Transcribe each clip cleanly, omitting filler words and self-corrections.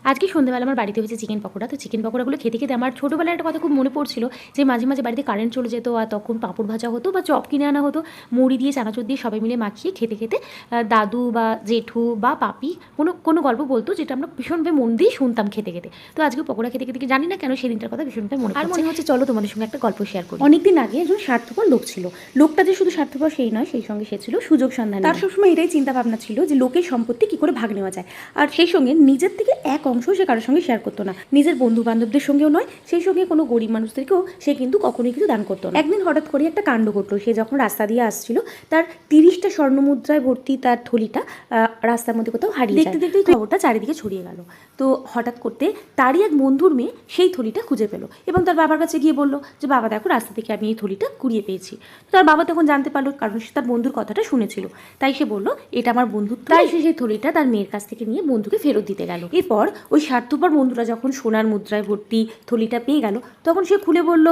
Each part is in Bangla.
আজকে সন্ধ্যাবেলা আমার বাড়িতে হয়েছে চিকেন পকোড়া। তো চিকেন পকোড়াগুলো খেতে খেতে আমার ছোটোবেলার একটা কথা খুব মনে পড়ছিল যে মাঝে মাঝে বাড়িতে কারেন্ট চলে যেত আর তখন পাঁপড় ভাজা হতো বা চপ কিনে আনা হতো, মুড়ি দিয়ে চানাচুর দিয়ে সবাই মিলে মাখিয়ে খেতে খেতে দাদু বা জেঠু বা পাপি কোনো কোনো গল্প বলতো, যেটা আমরা ভীষণভাবে মন দিয়ে শুনতাম খেতে খেতে। তো আজকে পকোড়া খেতে খেতে জানি না কেন সেদিনটার কথা ভীষণভাবে মনে হচ্ছে চলো তোমাদের সঙ্গে একটা গল্প শেয়ার করি। অনেকদিন আগে একজন স্বার্থপর লোক ছিল। লোকটা যে শুধু স্বার্থপর সেই নয়, সেই সঙ্গে সে ছিল সুযোগ সন্ধানী। তার সবসময় এটাই চিন্তা ভাবনা ছিল যে লোকের সম্পত্তি কি করে ভাগ নেওয়া যায়, আর সেই সঙ্গে নিজের থেকে এক অংশ সে কারোর সঙ্গে শেয়ার করতো না, নিজের বন্ধু বান্ধবদের সঙ্গেও নয়, সেই সঙ্গে কোনো গরিব মানুষদেরকেও সে কিন্তু কখনোই কিছু দান করতো না। একদিন হঠাৎ করে একটা কাণ্ড ঘটলো। সে যখন রাস্তা দিয়ে আসছিল, তার 30টা স্বর্ণমুদ্রায় ভর্তি তার থলিটা রাস্তার মধ্যে কোথাও হারিয়ে যায়। দেখতে দেখতেই খবরটা চারিদিকে ছড়িয়ে গেল। তো হঠাৎ করতে তারই এক বন্ধুর মেয়ে সেই থলিটা খুঁজে পেলো এবং তার বাবার কাছে গিয়ে বললো যে বাবা দেখো, রাস্তা থেকে আমি এই থলিটা কুড়িয়ে পেয়েছি। তো তার বাবা তখন জানতে পারলো, কারণ সে তার বন্ধুর কথাটা শুনেছিল, তাই সে বললো এটা আমার বন্ধুর। তাই সে সেই থলিটা তার মেয়ের কাছ থেকে নিয়ে বন্ধুকে ফেরত দিতে গেল। এরপর ওই স্বার্থপর বন্ধুরা যখন সোনার মুদ্রায় ভর্তি থলিটা পেয়ে গেল, তখন সে খুলে বলল,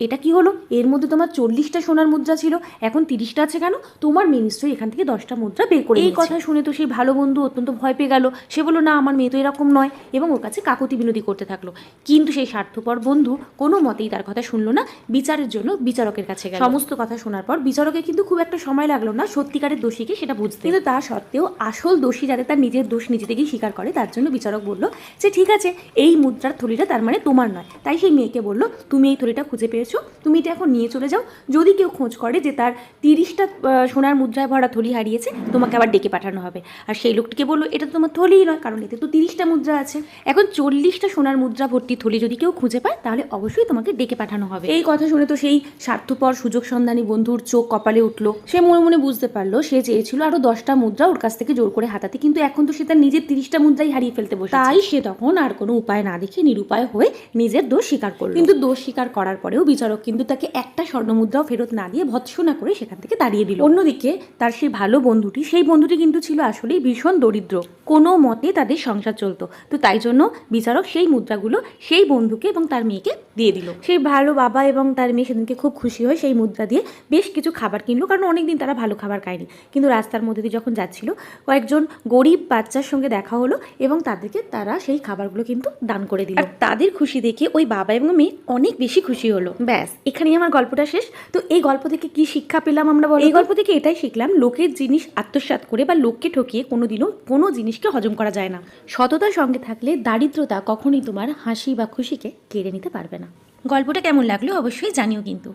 এটা কি হলো? এর মধ্যে তোমার 40টা সোনার মুদ্রা ছিল, এখন 30টা আছে কেন? তোমার মেয়ে নিশ্চয়ই এখান থেকে 10টা মুদ্রা বের করে। এই কথা শুনে তো সেই ভালো বন্ধু অত্যন্ত ভয় পেয়ে গেল। সে বললো না, আমার মেয়ে তো এরকম নয়, এবং ওর কাছে কাকুতি বিনতি করতে থাকলো। কিন্তু সেই স্বার্থপর বন্ধু কোনো মতেই তার কথা শুনলো না, বিচারের জন্য বিচারকের কাছে গেল। সমস্ত কথা শোনার পর বিচারকের কিন্তু খুব একটা সময় লাগলো না সত্যিকারের দোষীকে সেটা বুঝতে। কিন্তু তা সত্ত্বেও আসল দোষী যাতে তার নিজের দোষ নিজে থেকেই স্বীকার করে, তার জন্য বিচারক বলল যে ঠিক আছে, এই মুদ্রার থলিটা তার মানে তোমার নয়। তাই সেই মেয়েকে বলল, তুমি এই থলিটা খুঁজে পেয়েছো, তুমি এটা এখন নিয়ে চলে যাও। যদি কেউ খোঁজ করে যে তার 30টা সোনার মুদ্রায় ভরা থলি হারিয়েছে, তোমাকে আবার ডেকে পাঠানো হবে। আর সেই লোকটিকে বললো, এটা তো তোমার থলিই নয়, কারণ এতে তো 30টা মুদ্রা আছে। এখন 40টা সোনার মুদ্রা ভর্তি থলি যদি কেউ খুঁজে পায়, তাহলে অবশ্যই তোমাকে ডেকে পাঠানো হবে। এই কথা শুনে তো সেই স্বার্থপর সুযোগ সন্ধানী বন্ধুর চোখ কপালে উঠলো। সে মনে মনে বুঝতে পারলো সে চেয়েছিল আরো 10টা মুদ্রা ওর কাছ থেকে জোর করে হাতাতে, কিন্তু এখন তো সে তার নিজের 30টা মুদ্রাই হারিয়ে ফেলতে বসে। তাই সে তখন আর কোনো উপায় না দেখে নিরুপায় হয়ে নিজের দোষ স্বীকার করলো। কিন্তু দোষ স্বীকার করার পরেও বিচারক কিন্তু তাকে একটা স্বর্ণমুদ্রাও ফেরত না দিয়ে ভৎসনা করে সেখান থেকে তাড়িয়ে দিল। অন্যদিকে তার সেই ভালো বন্ধুটি, সেই বন্ধুটি কিন্তু ছিল আসলেই ভীষণ দরিদ্র, কোনো মতে তাদের সংসার চলতো। তো তাই জন্য বিচারক সেই মুদ্রাগুলো সেই বন্ধুকে এবং তার মেয়েকে দিয়ে দিল। সেই ভালো বাবা এবং তার মেয়ে সেদিনকে খুব খুশি হয়ে সেই মুদ্রা দিয়ে বেশ কিছু খাবার কিনলো, কারণ অনেকদিন তারা ভালো খাবার খায়নি। কিন্তু রাস্তার মধ্যে দিয়ে যখন যাচ্ছিল, কয়েকজন গরিব বাচ্চার সঙ্গে দেখা হলো এবং তাদেরকে তারা সেই খাবারগুলো কিন্তু দান করে দিল। আর তাদের খুশি দেখে ওই বাবা এবং মেয়ে অনেক বেশি খুশি হলো। ব্যাস, এখানেই আমার গল্পটা শেষ। তো এই গল্প থেকে কি শিক্ষা পেলাম আমরা বলো? এই গল্প থেকে এটাই শিখলাম, লোকের জিনিস আত্মসাৎ করে বা লোককে ঠকিয়ে কোনোদিনও কোনো জিনিসকে হজম করা যায় না। সততার সঙ্গে থাকলে দারিদ্রতা কখনোই তোমার হাসি বা খুশিকে কেড়ে নিতে পারবে না। গল্পটা কেমন লাগলো অবশ্যই জানিও কিন্তু।